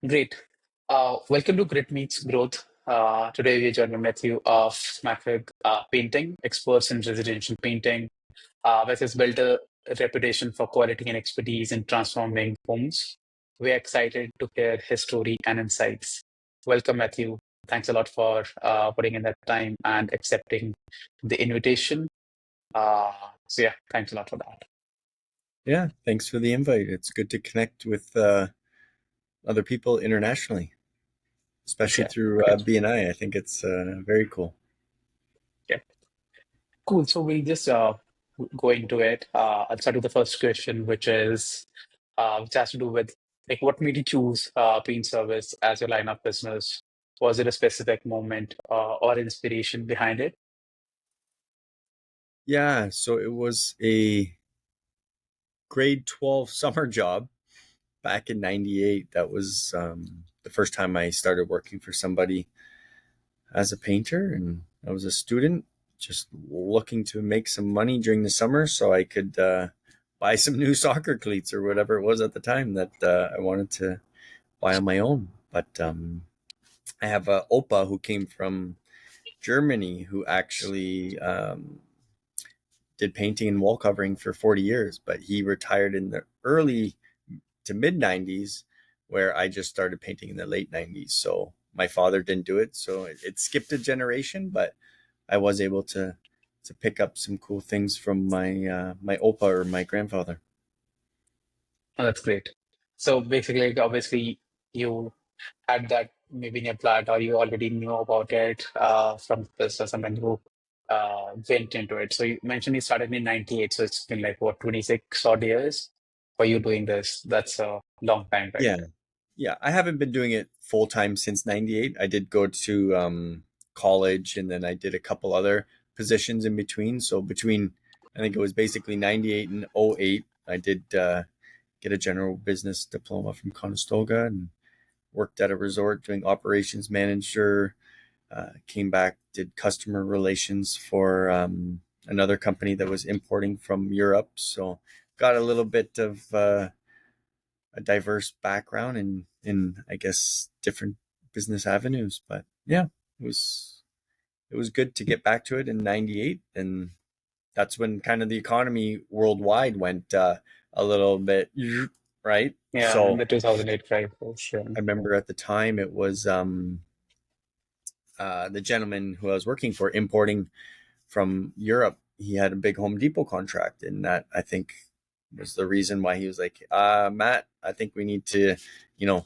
Great. Welcome to Grit Meets Growth. Today we are joined by Matthew of McHugh Painting, experts in residential painting, which has built a reputation for quality and expertise in transforming homes. We're excited to hear his story and insights. Welcome, Matthew. Thanks a lot for putting in that time and accepting the invitation. So, thanks a lot for that. Yeah, thanks for the invite. It's good to connect with other people internationally, especially Yeah, through great. BNI. I think it's very cool. Yeah. Cool. So we'll just go into it. I'll start with the first question, which has to do with like what made you choose Paint Service as your line of business? Was it a specific moment or inspiration behind it? Yeah, so it was a grade 12 summer job back in 98. That was the first time I started working for somebody as a painter. And I was a student just looking to make some money during the summer so I could buy some new soccer cleats or whatever it was at the time that I wanted to buy on my own. But I have a Opa who came from Germany who actually did painting and wall covering for 40 years, but he retired in the early to mid 90s, where I just started painting in the late 90s. So my father didn't do it. So it skipped a generation, but I was able to pick up some cool things from my Opa or my grandfather. Oh, that's great. So basically, like, obviously, you had that maybe in your plat or you already knew about it from this or someone who went into it. So you mentioned you started in 98, so it's been like what, 26 odd years for you doing this. That's a long time, right? Yeah. Yeah. I haven't been doing it full time since 98. I did go to college and then I did a couple other positions in between. So between, I think it was basically 98 and '08, I did get a general business diploma from Conestoga and worked at a resort doing operations manager. Came back, did customer relations for another company that was importing from Europe. So got a little bit of a diverse background in I guess different business avenues. But yeah, it was it was good to get back to it in '98, and that's when kind of the economy worldwide went a little bit right. Yeah, in So the 2008 crisis. Yeah. I remember at the time it was the gentleman who I was working for importing from Europe. He had a big Home Depot contract, and that I think was the reason why he was like, Matt, I think we need to, you know,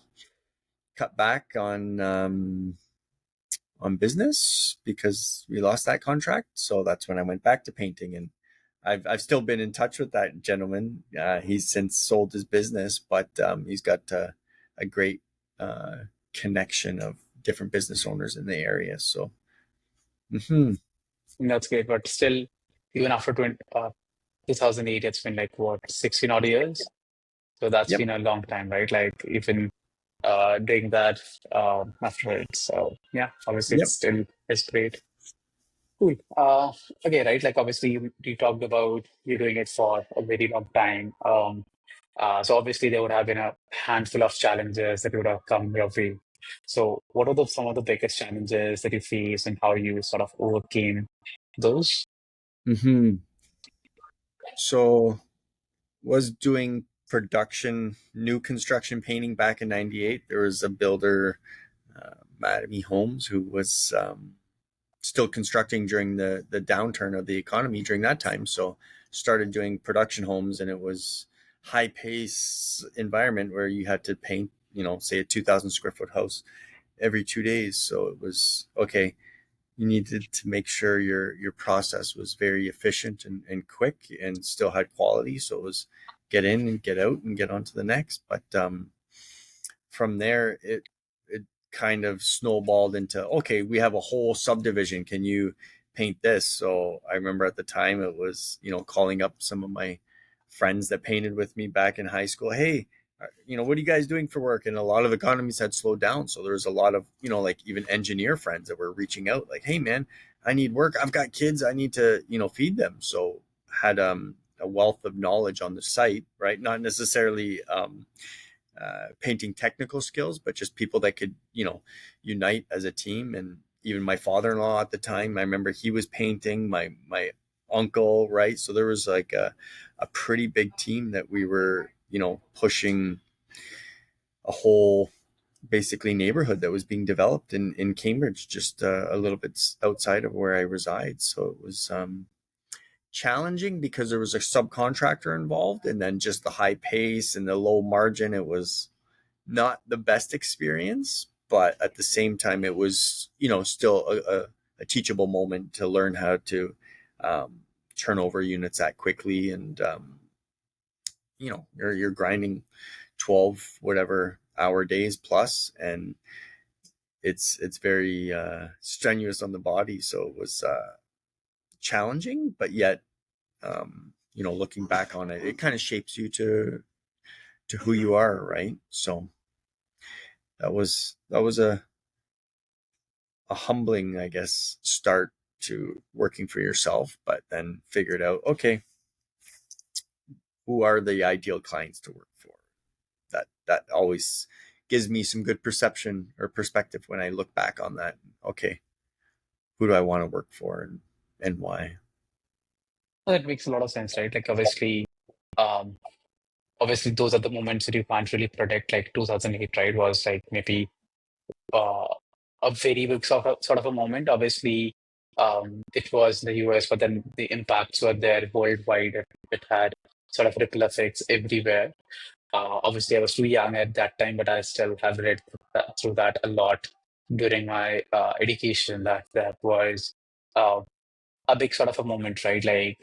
cut back on business because we lost that contract. So that's when I went back to painting, and I've still been in touch with that gentleman. He's since sold his business, but he's got a great uh, connection of different business owners in the area. So mhm. That's great. But still, even after 2008, it's been like what, 16 odd years? So that's Yep, been a long time, right? Like even doing that afterwards. So yeah, obviously yep, it's great. Cool. Okay, right. Like obviously you talked about you doing it for a very long time. So obviously there would have been a handful of challenges that would have come your way. So what are some of the biggest challenges that you faced and how you sort of overcame those? hmm. So was doing production, new construction painting back in '98. There was a builder, Matt Homes, who was still constructing during the downturn of the economy during that time. So started doing production homes, and it was high pace environment where you had to paint, say a 2,000 square foot house every 2 days. So it was okay. You needed to make sure your process was very efficient and quick and still had quality. So it was get in and get out and get on to the next. But from there, it kind of snowballed into okay, we have a whole subdivision. Can you paint this? So I remember at the time it was calling up some of my friends that painted with me back in high school. Hey, what are you guys doing for work? And a lot of economies had slowed down, so there was a lot of like even engineer friends that were reaching out, like, hey man, I need work. I've got kids. I need to feed them. So had a wealth of knowledge on the site, right? Not necessarily painting technical skills, but just people that could, unite as a team. And even my father-in-law at the time, I remember he was painting, my uncle, right? So there was like a pretty big team that we were, pushing a whole basically neighborhood that was being developed in Cambridge, just a little bit outside of where I reside. So it was challenging because there was a subcontractor involved, and then just the high pace and the low margin. It was not the best experience, but at the same time, it was, still a teachable moment to learn how to turn over units that quickly. And, you're grinding 12 whatever hour days plus, and it's very strenuous on the body. So it was challenging, but yet, looking back on it, it kind of shapes you to who you are, right? So that was a humbling, I guess, start to working for yourself, but then figured out, okay, who are the ideal clients to work for? That always gives me some good perception or perspective when I look back on that. Okay, who do I want to work for, and why? That makes a lot of sense, right? Like um, obviously those are the moments that you can't really predict. Like 2008, right, was like maybe uh, a very big sort of a moment. Obviously, it was in the US, but then the impacts were there worldwide. It had sort of ripple effects everywhere. Obviously, I was too young at that time, but I still have read through that a lot during my education. That was uh, a big sort of a moment, right? Like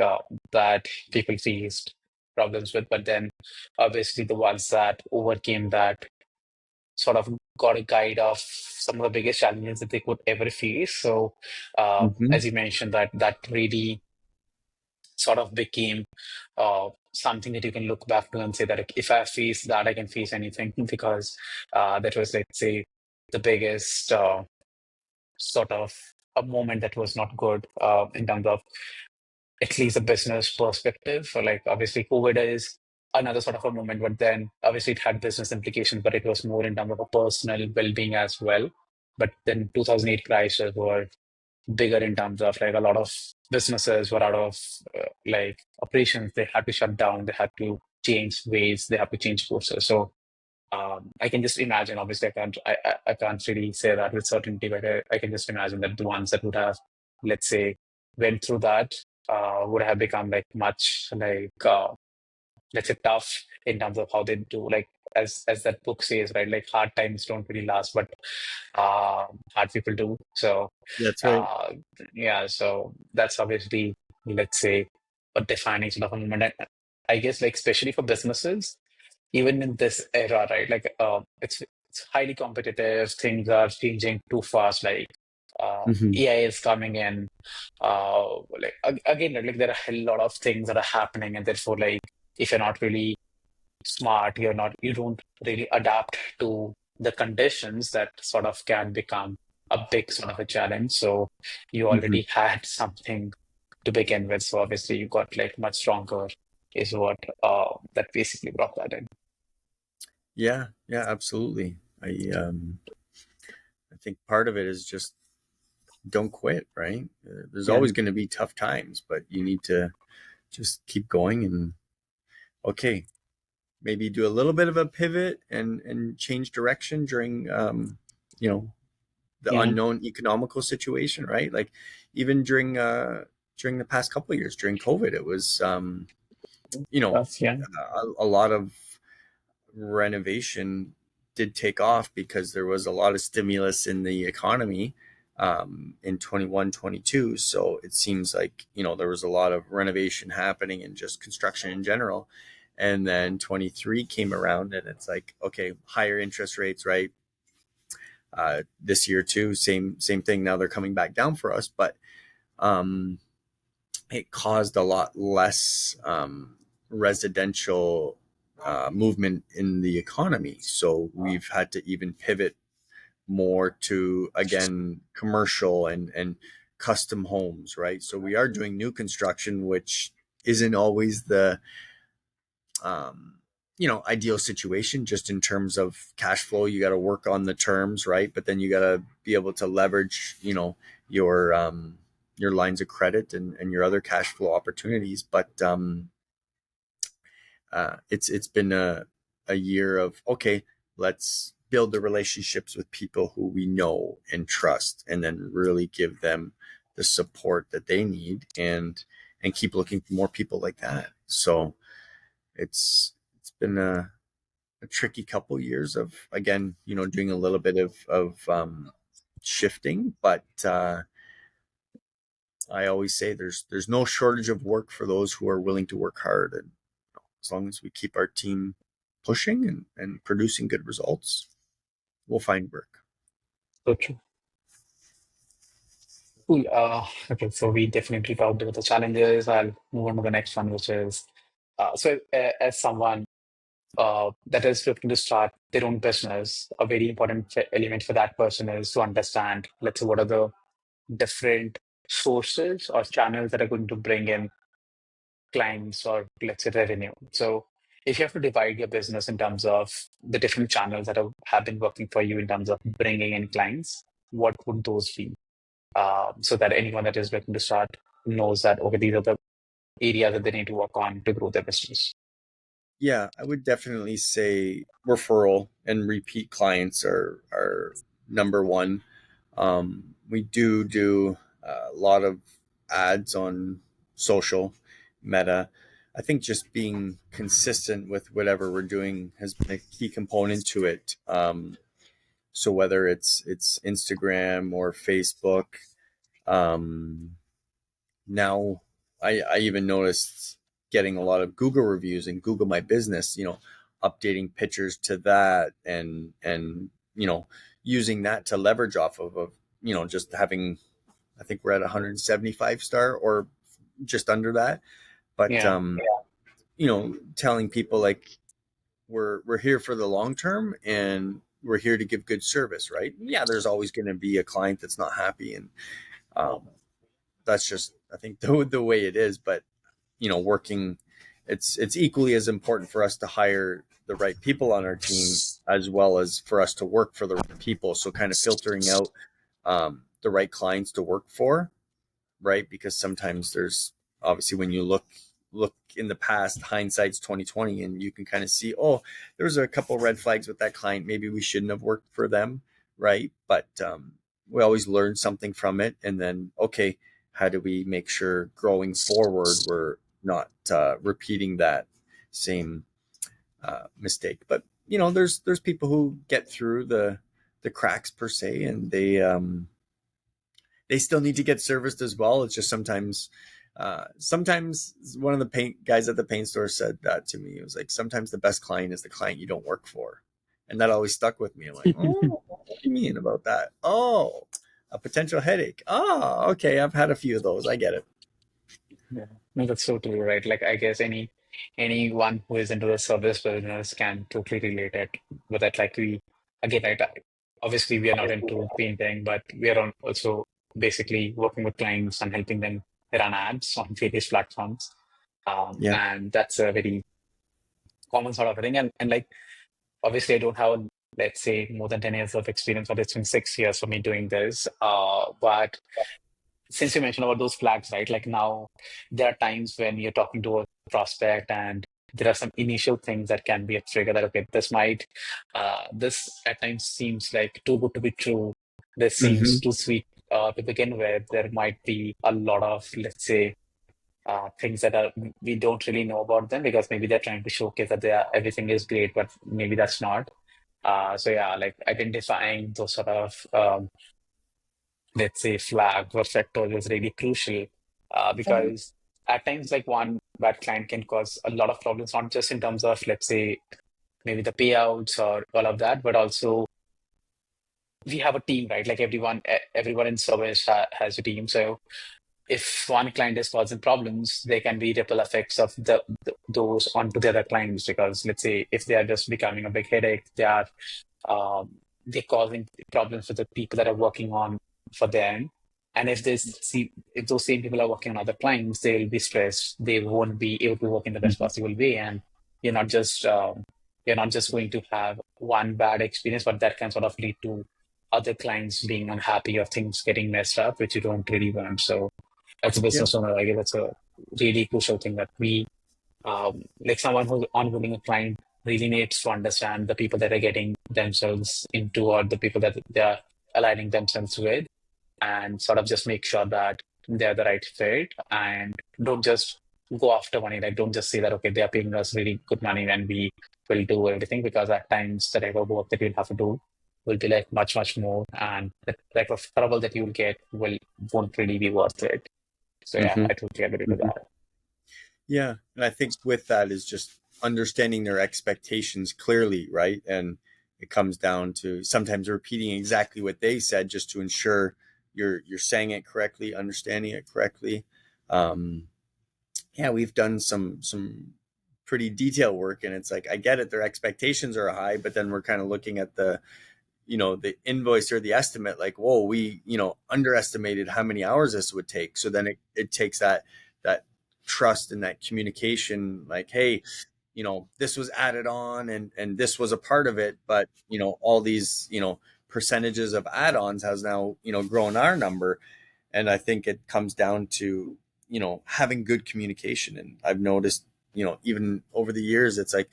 that people faced problems with, but then obviously the ones that overcame that sort of got a guide of some of the biggest challenges that they could ever face. So, Mm-hmm. as you mentioned, that really sort of became something that you can look back to and say that like, if I face that, I can face anything because that was, let's say, the biggest sort of a moment that was not good in terms of at least a business perspective. So like obviously COVID is another sort of a moment, but then obviously it had business implications, but it was more in terms of a personal well-being as well. But then 2008 crisis were bigger in terms of like a lot of businesses were out of like operations. They had to shut down. They had to change ways. They had to change courses. So I can just imagine. Obviously, I can't really say that with certainty, but I can just imagine that the ones that would have, let's say, went through that would have become like much like let's say tough in terms of how they do. Like as that book says, right? Like hard times don't really last, but hard people do. So That's right. uh, yeah, so that's obviously, let's say, a defining sort of a moment. I guess like especially for businesses even in this era, right? Like, it's highly competitive. Things are changing too fast. Like, Mm-hmm. AI is coming in. Like again, like there are a lot of things that are happening, and therefore, like, if you're not really smart, you don't really adapt to the conditions that sort of can become a big sort of a challenge. So you Mm-hmm. already had something to begin with. So obviously you got like much stronger is what that basically brought that in. Yeah, yeah, absolutely. I think part of it is just don't quit, right? There's Yeah. always going to be tough times, but you need to just keep going. And okay, maybe do a little bit of a pivot and change direction during you know the Yeah. unknown economical situation, right? Like even during the past couple of years during COVID, it was you know That's yeah. a lot of renovation did take off because there was a lot of stimulus in the economy in 21, 22. So it seems like, there was a lot of renovation happening and just construction in general. And then 23 came around and it's like, okay, higher interest rates, right? This year too, same thing. Now they're coming back down for us, but um, it caused a lot less residential movement in the economy. So we've had to even pivot more to, again, commercial and custom homes, right? So we are doing new construction, which isn't always the um, ideal situation just in terms of cash flow. You got to work on the terms, right? But then you got to be able to leverage, your your lines of credit and your other cash flow opportunities. But it's been a year of, okay, let's build the relationships with people who we know and trust, and then really give them the support that they need, and keep looking for more people like that. So it's been a tricky couple years of, again, doing a little bit of shifting, but I always say there's no shortage of work for those who are willing to work hard, and as long as we keep our team pushing and producing good results, we'll find work. So true. Cool. Okay, so we definitely talked about the challenges. I'll move on to the next one, which is as someone that is looking to start their own business, a very important element for that person is to understand, let's say, what are the different sources or channels that are going to bring in clients or, let's say, revenue. So if you have to divide your business in terms of the different channels that have been working for you in terms of bringing in clients, what would those be? So that anyone that is looking to start knows that, okay, these are the areas that they need to work on to grow their business. Yeah, I would definitely say referral and repeat clients are number one. We do a lot of ads on social, Meta. I think just being consistent with whatever we're doing has been a key component to it. So whether it's Instagram or Facebook, um, now I even noticed getting a lot of Google reviews and Google My Business, updating pictures to that, and using that to leverage off of just having, I think we're at 175 star or just under that. But Yeah. telling people like we're here for the long term, and we're here to give good service, right? Yeah, there's always going to be a client that's not happy, and um, that's just, I think, the way it is. But working, it's equally as important for us to hire the right people on our team as well as for us to work for the right people. So kind of filtering out the right clients to work for, right? Because sometimes there's, obviously, when you look in the past, hindsight's 2020, and you can kind of see, oh, there's a couple red flags with that client, maybe we shouldn't have worked for them, right? But we always learn something from it, and then, okay, how do we make sure growing forward we're not repeating that same mistake? But there's people who get through the cracks per se, and they still need to get serviced as well. It's just sometimes one of the paint guys at the paint store said that to me. It was like, sometimes the best client is the client you don't work for. And that always stuck with me. I'm like, oh, what do you mean about that? Oh, a potential headache. Oh, okay. I've had a few of those. I get it. Yeah. No, that's so true, right? Like I guess anyone who is into the service business can totally relate it with that. Like we again, right? Obviously, we are not into painting, but we are also basically working with clients and helping them run ads on various platforms. Yeah. And that's a very common sort of thing. And like obviously, I don't have, let's say, more than 10 years of experience, but it's been 6 years for me doing this. But since you mentioned about those flags, right? Like now, there are times when you're talking to a prospect and there are some initial things that can be a trigger that, okay, this at times seems like too good to be true. This seems Mm-hmm. too sweet to begin with. There might be a lot of, let's say, things that we don't really know about them because maybe they're trying to showcase that everything is great, but maybe that's not. So yeah, like identifying those sort of let's say flags or sectors is really crucial because at times like one bad client can cause a lot of problems, not just in terms of, let's say, maybe the payouts or all of that, but also we have a team, right? Like everyone in service has a team. So if one client is causing problems, there can be ripple effects of those onto the other clients because let's say if they are just becoming a big headache, um, they're causing problems with the people that are working on for them. And if those same people are working on other clients, they will be stressed. They won't be able to work in the best possible way. And you're not just you're not just going to have one bad experience, but that can sort of lead to other clients being unhappy or things getting messed up, which you don't really want. So as a Yeah. business owner, I guess that's a really crucial thing that we like someone who's onboarding a client really needs to understand the people that are getting themselves into or the people that they're aligning themselves with and sort of just make sure that they're the right fit and don't just go after money. Like, don't just say that, okay, they're paying us really good money and we will do everything because at times the type of work that you'll have to do will be like much, much more. And the type of trouble that you'll get won't really be worth it. So yeah, Hmm. I totally agree to Hmm. that. Yeah. And I think with that is just understanding their expectations clearly, right? And it comes down to sometimes repeating exactly what they said just to ensure you're saying it correctly, understanding it correctly. Um, yeah, we've done some pretty detailed work, and it's like I get it, their expectations are high, but then we're kind of looking at the invoice or the estimate like, whoa, we underestimated how many hours this would take. So then it takes that trust and that communication, like, hey, this was added on and this was a part of it, but all these percentages of add-ons has now grown our number. And I think it comes down to having good communication. And I've noticed even over the years, it's like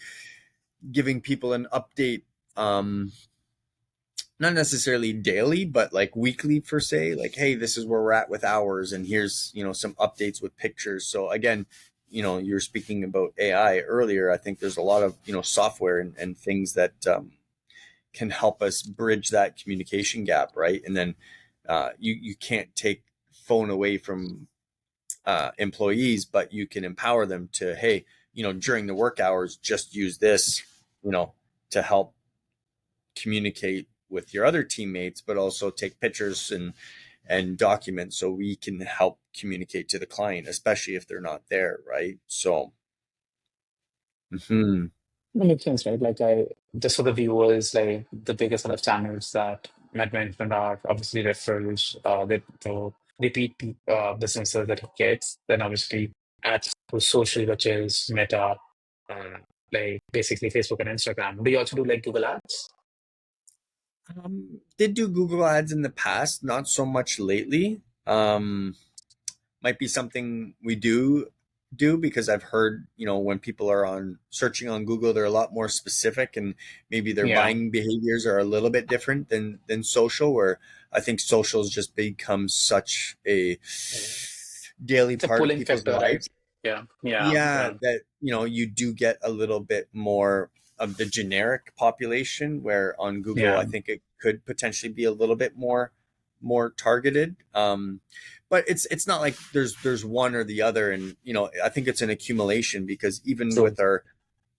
giving people an update, not necessarily daily, but like weekly per se, like, hey, this is where we're at with hours, and here's some updates with pictures. So again, you were speaking about AI earlier. I think there's a lot of software and things that can help us bridge that communication gap, right? And then you can't take phone away from employees, but you can empower them to, hey, during the work hours, just use this, you know, to help communicate with your other teammates, but also take pictures and documents so we can help communicate to the client, especially if they're not there, right? So, mhm. That makes sense, right? Like I just for the viewers, like the biggest sort of channels that Matt mentioned are obviously referrals, the repeat businesses that he gets, then obviously ads to social, which is Meta, uh, like basically Facebook and Instagram. Do you also do like Google Ads? Did do Google ads in the past, not so much lately. Might be something we do because I've heard, when people are on searching on Google, they're a lot more specific, and maybe their Yeah, buying behaviors are a little bit different than social, where I think social's just become such a daily it's a part of pulling people's factor, right? lives. Yeah, yeah, Yeah, yeah. that you do get a little bit more of the generic population, where on Google Yeah. I think it could potentially be a little bit more targeted. But it's not like there's one or the other, and I think it's an accumulation, because True.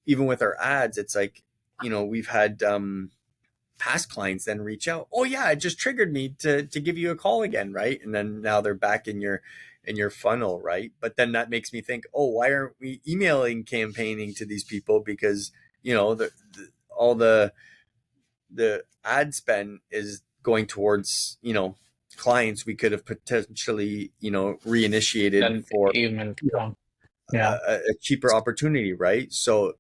even with our ads, it's like we've had past clients then reach out, oh yeah, it just triggered me to give you a call again, right? And then now they're back in your funnel, right? But then that makes me think, oh, why aren't we emailing campaigning to these people? Because all the ad spend is going towards clients we could have potentially reinitiated Then for email. Yeah. a cheaper opportunity, right? So,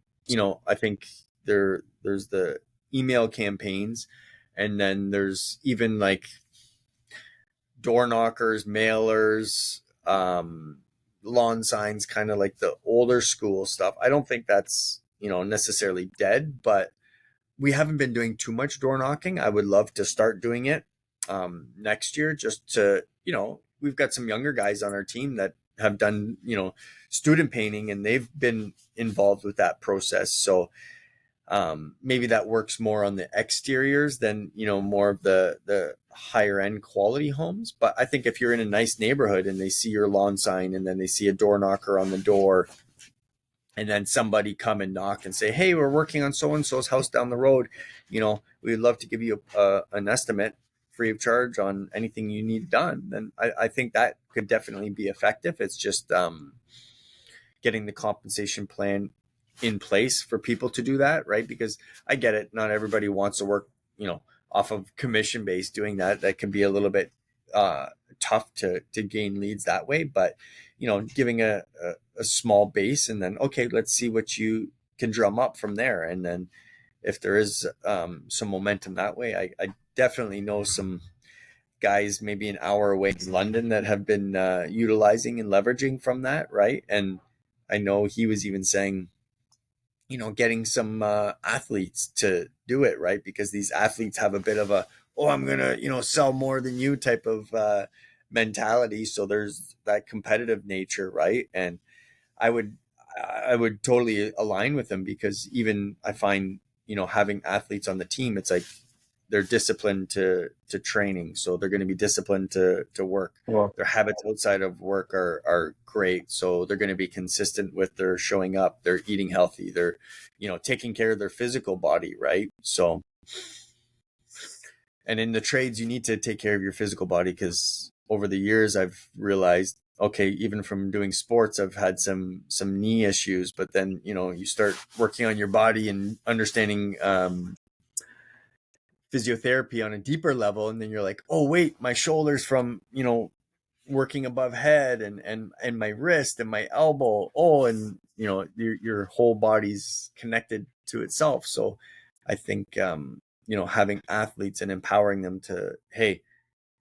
I think there's the email campaigns, and then there's even like door knockers, mailers, lawn signs, kind of like the older school stuff. I don't think that's necessarily dead, but we haven't been doing too much door knocking. I would love to start doing it next year, just to, we've got some younger guys on our team that have done, student painting, and they've been involved with that process. So maybe that works more on the exteriors than, more of the higher end quality homes. But I think if you're in a nice neighborhood and they see your lawn sign, and then they see a door knocker on the door, and then somebody come and knock and say, hey, we're working on so and so's house down the road, we'd love to give you an estimate free of charge on anything you need done, then I think that could definitely be effective. It's just getting the compensation plan in place for people to do that, right? Because I get it, not everybody wants to work off of commission based. Doing that can be a little bit uh tough to gain leads that way. But giving a small base, and then, okay, let's see what you can drum up from there. And then if there is some momentum that way, I definitely know some guys maybe an hour away in London that have been utilizing and leveraging from that, right? And I know he was even saying, getting some athletes to do it, right? Because these athletes have a bit of a, oh, I'm gonna, sell more than you type of mentality. So there's that competitive nature, right? And I would I would totally align with them, because even I find, having athletes on the team, it's like they're disciplined to training, so they're going to be disciplined to work. Wow. Their habits outside of work are great, so they're going to be consistent with their showing up, they're eating healthy, they're taking care of their physical body, right? So, and in the trades you need to take care of your physical body, because over the years I've realized, okay, even from doing sports, I've had some knee issues, but then you start working on your body and understanding physiotherapy on a deeper level, and then you're like, oh wait, my shoulders from working above head, and my wrist and my elbow, and your whole body's connected to itself. So I think having athletes and empowering them to, hey,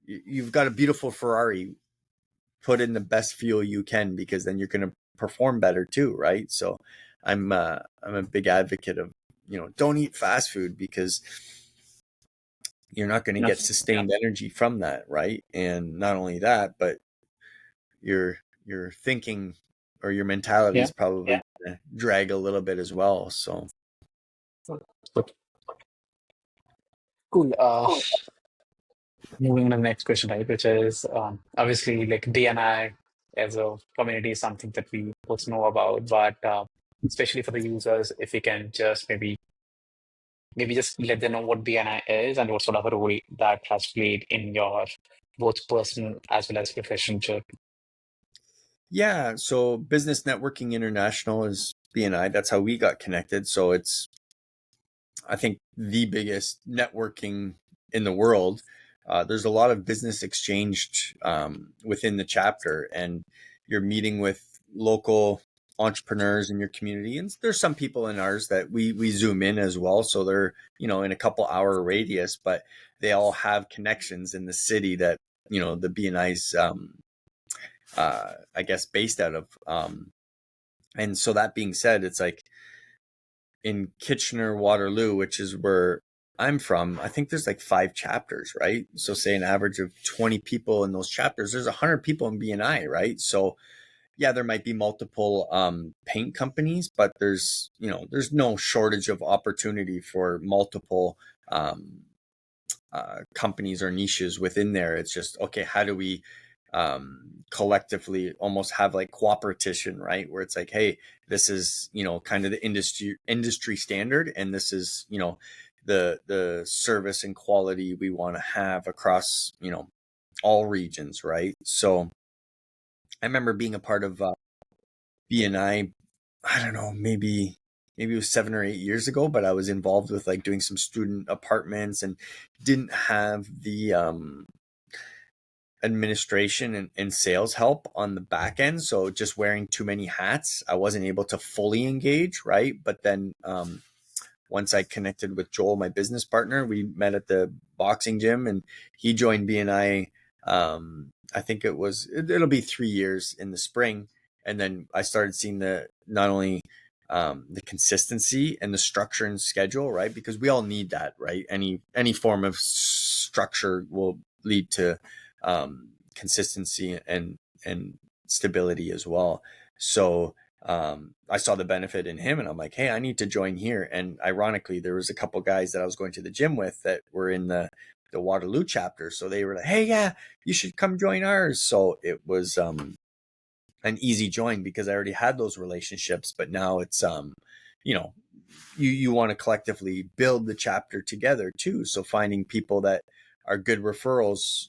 you've got a beautiful Ferrari, put in the best fuel you can, because then you're going to perform better too, right? So I'm a big advocate of, don't eat fast food, because you're not going to get Yes. sustained energy from that, right? And not only that, but your thinking or your mentality Yeah. is probably going to drag a little bit as well. So Good. Cool. Moving on to the next question, right, which is obviously like DNI as a community is something that we both know about, but especially for the users, if we can just maybe just let them know what BNI is and what sort of a role that has played in your both personal as well as professional journey. yeah, so Business Networking International is BNI. That's how we got connected. So it's, I think, the biggest networking in the world. There's a lot of business exchanged within the chapter, and you're meeting with local entrepreneurs in your community. And there's some people in ours that we zoom in as well, so they're in a couple hour radius, but they all have connections in the city that the BNI's I guess based out of. And so that being said, it's like in Kitchener, Waterloo, which is where I'm from, I think there's like 5 chapters, right? So say an average of 20 people in those chapters, there's 100 people in BNI, right? So yeah, there might be multiple paint companies, but there's no shortage of opportunity for multiple companies or niches within there. It's just, okay, how do we collectively almost have like cooperation, right? Where it's like, hey, this is, kind of the industry standard, and this is, the service and quality we want to have across, all regions, right? So I remember being a part of BNI, I don't know, maybe it was 7 or 8 years ago, but I was involved with like doing some student apartments, and didn't have the administration and sales help on the back end. So just wearing too many hats, I wasn't able to fully engage, right? But then once I connected with Joel, my business partner, we met at the boxing gym, and he joined BNI. I think it'll be 3 years in the spring. And then I started seeing not only the consistency and the structure and schedule, right? Because we all need that, right? Any form of structure will lead to consistency and stability as well. So I saw the benefit in him, and I'm like, hey, I need to join here. And ironically, there was a couple guys that I was going to the gym with that were in the Waterloo chapter. So they were like, hey, yeah, you should come join ours. So it was an easy join, because I already had those relationships. But now it's you want to collectively build the chapter together too. So finding people that are good referrals,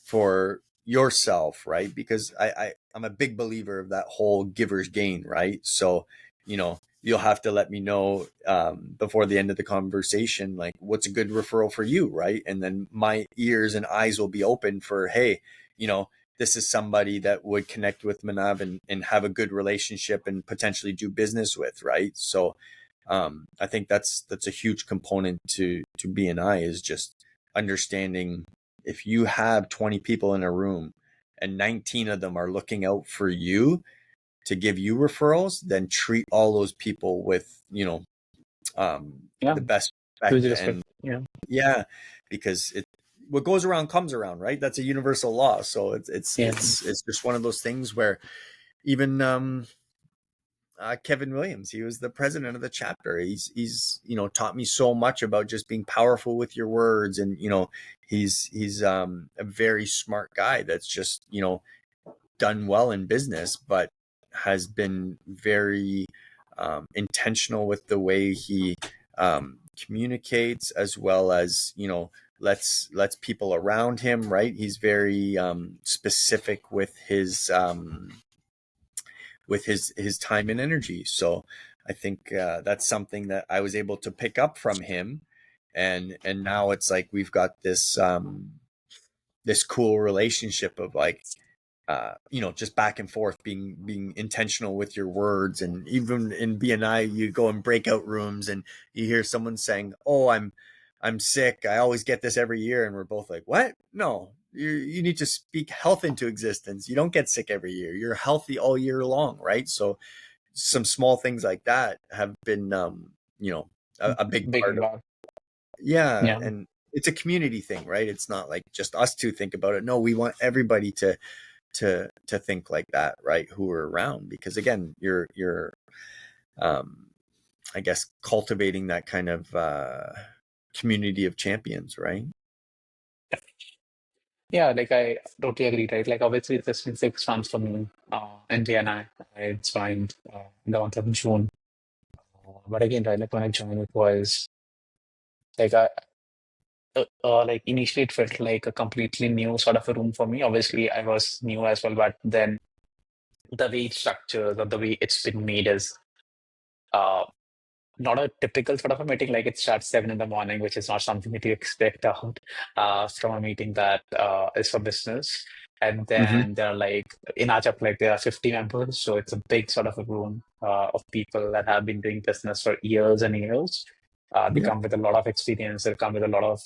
for yourself, right? Because I'm a big believer of that whole giver's gain, right? So, you'll have to let me know before the end of the conversation, like, what's a good referral for you, right? And then my ears and eyes will be open for, hey, this is somebody that would connect with Manav and have a good relationship and potentially do business with, right? So I think that's a huge component to BNI, is just understanding, if you have 20 people in a room and 19 of them are looking out for you to give you referrals, then treat all those people with, Yeah, the best huge respect. respect. And Yeah, yeah, because what goes around comes around, right? That's a universal law. So yeah, it's just one of those things where even Kevin Williams, he was the president of the chapter. He's taught me so much about just being powerful with your words, and he's a very smart guy that's just done well in business, but has been very intentional with the way he communicates, as well as lets people around him, right? He's very specific with his time and energy. So I think that's something that I was able to pick up from him, and now it's like we've got this cool relationship of like just back and forth, being intentional with your words. And even in BNI, you go in breakout rooms and you hear someone saying, "Oh, I'm sick. I always get this every year," and we're both like, "What? No, you need to speak health into existence. You don't get sick every year. You're healthy all year long, right?" So some small things like that have been, a big big part of, impact. yeah. Yeah, And it's a community thing, right? It's not like just us two think about it. No, we want everybody to think like that, right? Who are around, because again, you're um I guess cultivating that kind of community of champions, right? yeah. Like I totally agree. Right. Like obviously, it's been 6 months for me in BNI. I joined in the month of June. But again, right, like when I joined, it was like like initially it felt like a completely new sort of a room for me. Obviously, I was new as well, but then the way it's structured or the way it's been made is uh, not a typical sort of a meeting. Like it starts 7 in the morning, which is not something that you expect out from a meeting that is for business. And Mm-hmm. then there are like in our chapter, like there are 50 members, so it's a big sort of a room of people that have been doing business for years and years. They Yeah. come with a lot of experience. They come with a lot of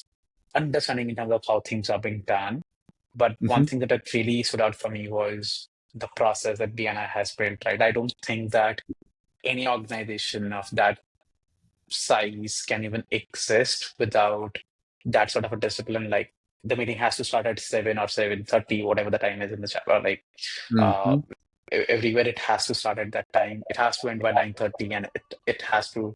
understanding in terms of how things are being done. But one Mm-hmm. thing that had really stood out for me was the process that BNI has built, right? I don't think that any organization of that size can even exist without that sort of a discipline. Like the meeting has to start at 7 or 7:30, whatever the time is in the chapter. Like uh, Mm-hmm. everywhere it has to start at that time. It has to end by 9:30, and it has to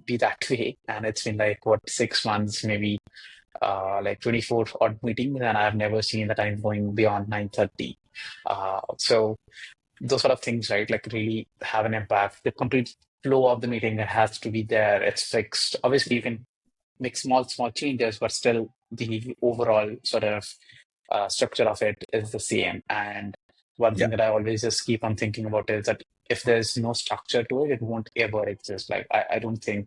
be that way. And it's been like what 6 months, maybe like 24 odd meetings, and I've never seen the time going beyond 9:30. So those sort of things, right? Like really have an impact. The complete flow of the meeting has to be there. It's fixed. Obviously, you can make small changes, but still the overall sort of structure of it is the same. And one Yeah. thing that I always just keep on thinking about is that if there's no structure to it, it won't ever exist. Like I don't think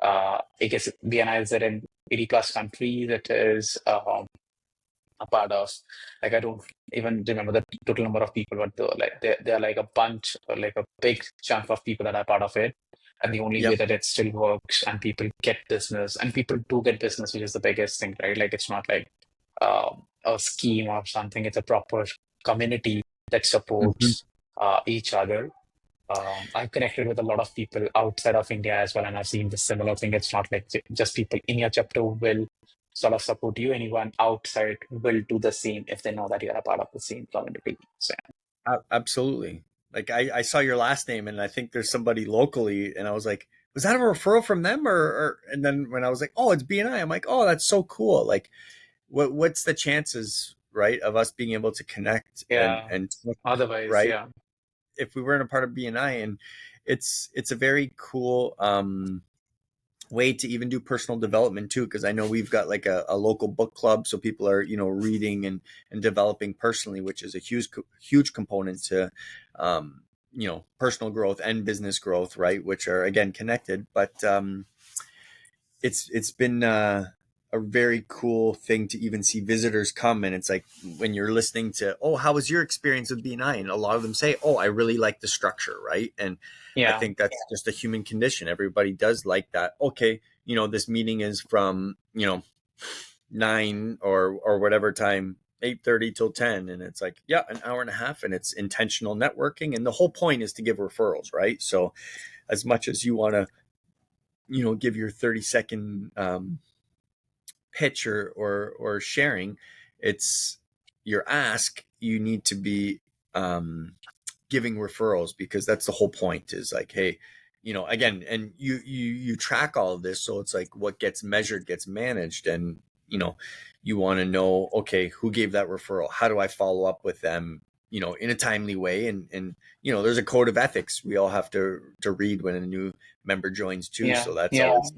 I guess BNI is there in 80 plus countries. It is a part of. Like I don't even remember the total number of people, but like they're like a bunch, or like a big chunk of people that are part of it. And the only way Yep. that it still works and people get business and people do get business, which is the biggest thing, right? Like it's not like a scheme or something. It's a proper community that Mm-hmm. supports each other. I've connected with a lot of people outside of India as well, and I've seen the similar thing. It's not like just people in your chapter will sort of support you. Anyone outside will do the same if they know that you're a part of the same community. So, Absolutely. Like I saw your last name, and I think there's somebody locally, and I was like, was that a referral from them, or and then when I was like, oh, it's BNI, I'm like, oh, that's so cool. Like what's the chances, right, of us being able to connect yeah. and Otherwise, right, yeah. if we weren't a part of BNI? And it's a very cool way to even do personal development too, because I know we've got like a local book club, so people are reading and developing personally, which is a huge component to personal growth and business growth, right, which are again connected. But it's been a very cool thing to even see visitors come. And it's like when you're listening to, oh, how was your experience with BNI? And a lot of them say, oh, I really like the structure, right? And I Yeah. think that's just a human condition. Everybody does like that. Okay, this meeting is from 9 or whatever time, 8:30 till 10, and it's like, yeah, an hour and a half, and it's intentional networking, and the whole point is to give referrals, right? So as much as you want to give your 30-second pitch or sharing, it's your ask, you need to be giving referrals, because that's the whole point, is like, hey, again, and you track all of this, so it's like what gets measured gets managed. And you want to know, okay, who gave that referral, how do I follow up with them in a timely way. And there's a code of ethics we all have to read when a new member joins too, Yeah. so that's Yeah. always,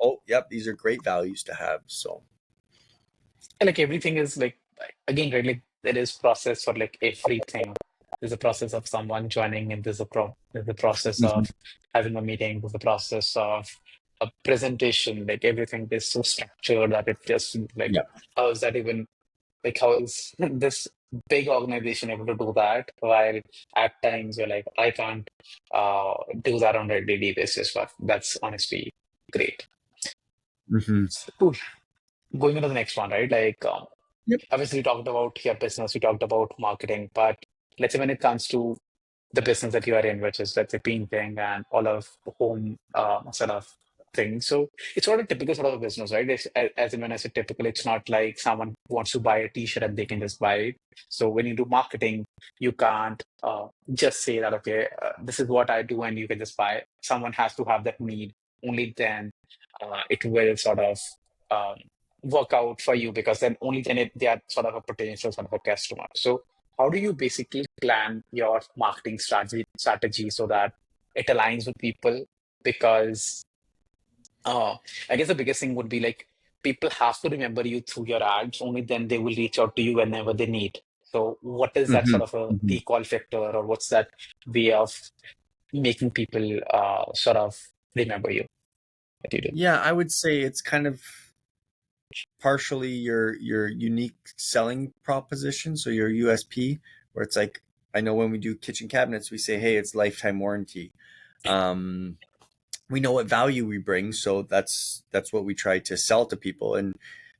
oh, yep, these are great values to have. So Like everything is like, again, right? Like there is process for like everything. There's a process of someone joining, and there's a process mhm. of having a meeting. There's a process of a presentation. Like everything is so structured that it just like, Yeah. how is that even like, how is this big organization able to do that, while at times you're like, I can't do that on a daily basis. But that's honestly great. Hmm. Cool. Going into the next one, right? Like, Yep. obviously, we talked about your business, we talked about marketing, but let's say when it comes to the business that you are in, which is, let's say, painting and all of home sort of things. So it's not a typical sort of a business, right? As in, when I say typical, it's not like someone wants to buy a t-shirt and they can just buy it. So when you do marketing, you can't just say that, okay, this is what I do and you can just buy it. Someone has to have that need. Only then it will sort of um, work out for you, because then only then they are sort of a potential sort of a customer. So how do you basically plan your marketing strategy so that it aligns with people? Because uh, I guess the biggest thing would be like, people have to remember you through your ads. Only then they will reach out to you whenever they need. So what is that Hmm. sort of a Hmm. recall factor, or what's that way of making people sort of remember you that you do? Yeah, I would say it's kind of partially your unique selling proposition, so your USP, where it's like, I know when we do kitchen cabinets, we say, hey, it's lifetime warranty. Um, we know what value we bring, so that's what we try to sell to people. And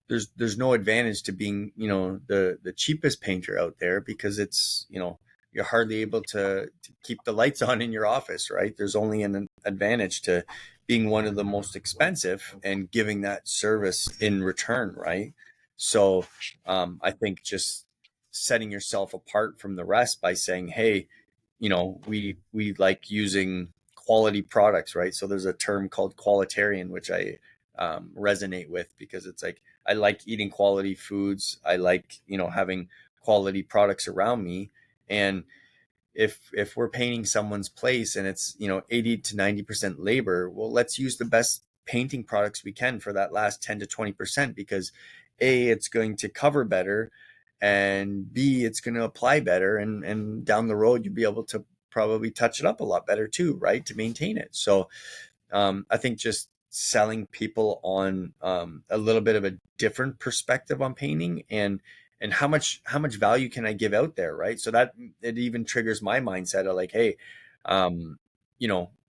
there's no advantage to being the cheapest painter out there, because it's you're hardly able to keep the lights on in your office, right? There's only an advantage to being one of the most expensive and giving that service in return, right? So I think just setting yourself apart from the rest by saying, hey, we like using quality products, right? So there's a term called qualitarian, which I resonate with, because it's like, I like eating quality foods. I like, having quality products around me. And if we're painting someone's place and it's 80 to 90% labor, well, let's use the best painting products we can for that last 10 to 20%, because A, it's going to cover better, and B, it's going to apply better, and down the road you'll be able to probably touch it up a lot better too, right, to maintain it. So I think just selling people on a little bit of a different perspective on painting, and how much value can I give out there, right? So that it even triggers my mindset of like, hey, um,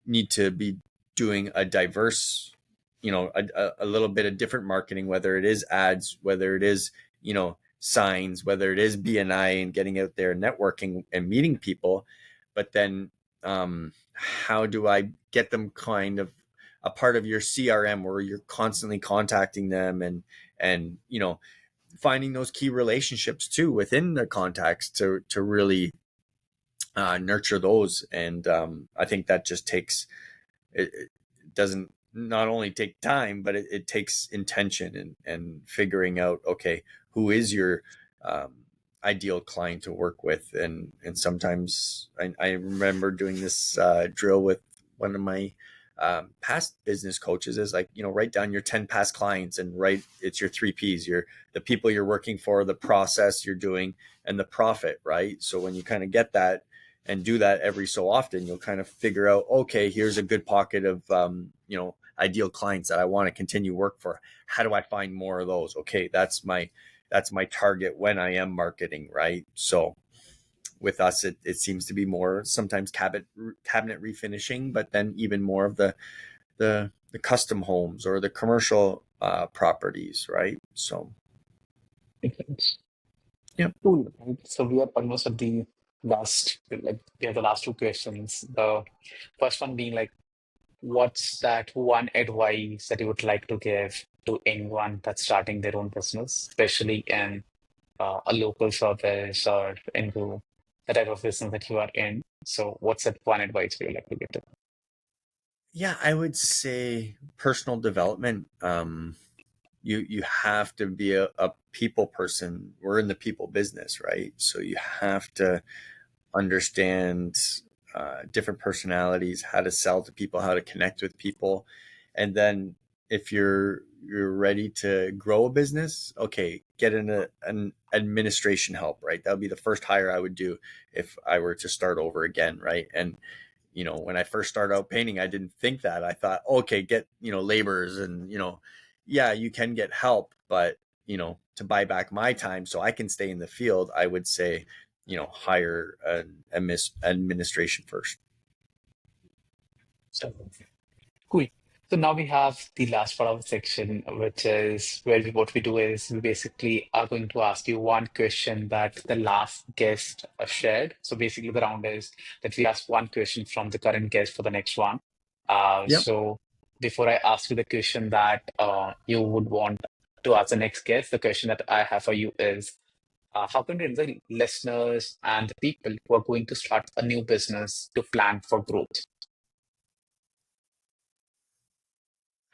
need to be doing a diverse, a little bit of different marketing, whether it is ads, whether it is signs, whether it is BNI and getting out there, networking and meeting people. But then how do I get them kind of a part of your CRM, where you're constantly contacting them, and finding those key relationships too within the contacts to really nurture those. And I think that just takes, it doesn't not only take time, but it takes intention, and figuring out, okay, who is your um, ideal client to work with. And sometimes I remember doing this drill with one of my past business coaches, is like, write down your 10 past clients, and write, it's your 3 Ps, the people you're working for, the process you're doing, and the profit, right? So when you kind of get that and do that every so often, you'll kind of figure out, okay, here's a good pocket of ideal clients that I want to continue work for. How do I find more of those? Okay, that's my target when I am marketing, right? So with us, it seems to be more sometimes cabinet refinishing, but then even more of the custom homes or the commercial properties, right? So yeah. Cool. Right? So we are almost at the last, like we have the last two questions. The first one being like, what's that one advice that you would like to give to anyone that's starting their own business, especially in a local service or into the type of business that you are in? So what's that one advice you would like to give to? Yeah, I would say personal development. You have to be a people person. We're in the people business, right? So you have to understand different personalities, how to sell to people, how to connect with people, and then if you're ready to grow a business, okay, get an administration help, right? That would be the first hire I would do if I were to start over again, right? And when I first started out painting, I didn't think that. I thought, okay, get, laborers and, yeah, you can get help, but, to buy back my time so I can stay in the field, I would say, hire an administration first. So cool. So now we have the last part of the section, which is where what we do is we basically are going to ask you one question that the last guest shared. So basically, the round is that we ask one question from the current guest for the next one. Yep. So before I ask you the question that you would want to ask the next guest, the question that I have for you is, how can the listeners and the people who are going to start a new business to plan for growth?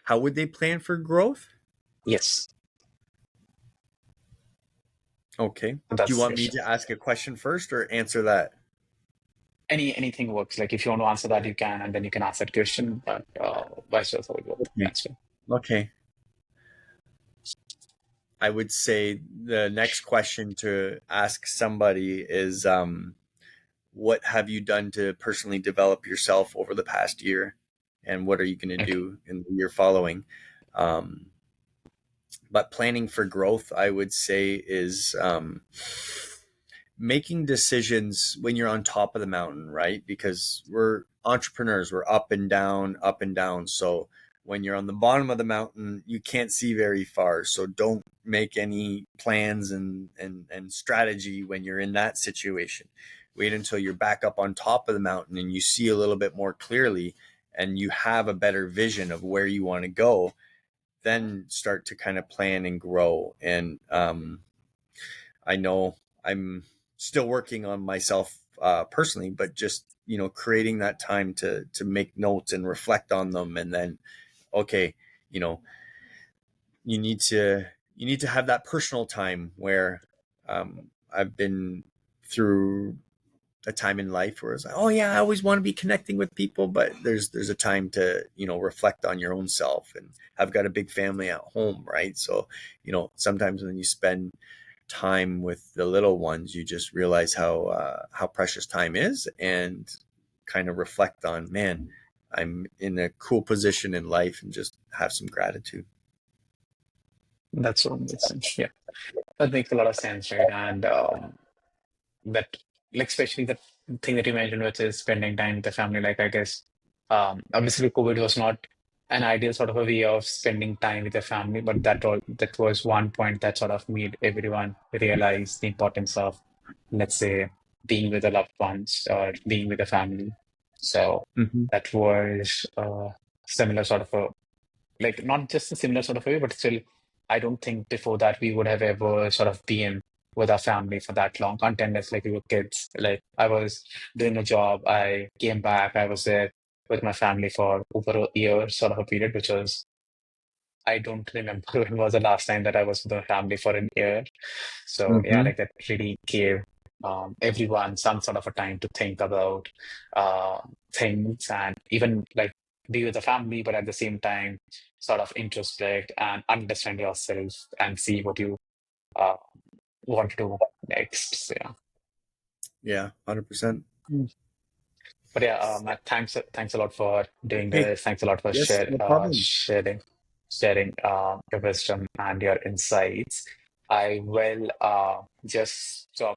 How would they plan for growth? Yes, Okay. Do you that's the want me question. to ask a question first or answer that? Anything works. Like if you want to answer that, you can, and then you can ask that question. But vice versa would work. Okay. That's fine. Okay. I would say the next question to ask somebody is, what have you done to personally develop yourself over the past year? And what are you going to Okay. do in the year following? Um, but planning for growth, I would say, is making decisions when you're on top of the mountain, right? Because we're entrepreneurs, we're up and down, up and down. So when you're on the bottom of the mountain, you can't see very far. So don't make any plans and strategy when you're in that situation. Wait until you're back up on top of the mountain and you see a little bit more clearly and you have a better vision of where you want to go. Then start to kind of plan and grow. And I know I'm still working on myself personally, but just creating that time to make notes and reflect on them, and then okay, you know, you need to have that personal time where I've been through a time in life where it's like, oh yeah, I always want to be connecting with people, but there's a time to reflect on your own self. And I've got a big family at home, right? So sometimes when you spend time with the little ones, you just realize how precious time is, and kind of reflect on, man, I'm in a cool position in life, and just have some gratitude. That's what makes sense. Yeah, that makes a lot of sense, right? And that, like, especially the thing that you mentioned, which is spending time with the family. Like, I guess, obviously, COVID was not an ideal sort of a way of spending time with the family, but that was one point that sort of made everyone realize the importance of, let's say, being with the loved ones or being with the family. So Mm-hmm. that was similar sort of a, like, not just a similar sort of way, but still, I don't think before that we would have ever sort of been with our family for that long, unless like we were kids. Like I was doing a job, I came back, I was there with my family for over a year, sort of a period, which was, I don't remember when was the last time that I was with my family for an year. So yeah, Mm-hmm. like that really gave everyone some sort of a time to think about uh, things and even like be with the family, but at the same time, sort of introspect and understand yourself and see what you uh, want to do next. So, yeah. Yeah, 100%. Mm. But yeah, Matt, thanks a lot for doing Hey, this. Thanks a lot for yes, no problem. sharing your wisdom and your insights. I will just stop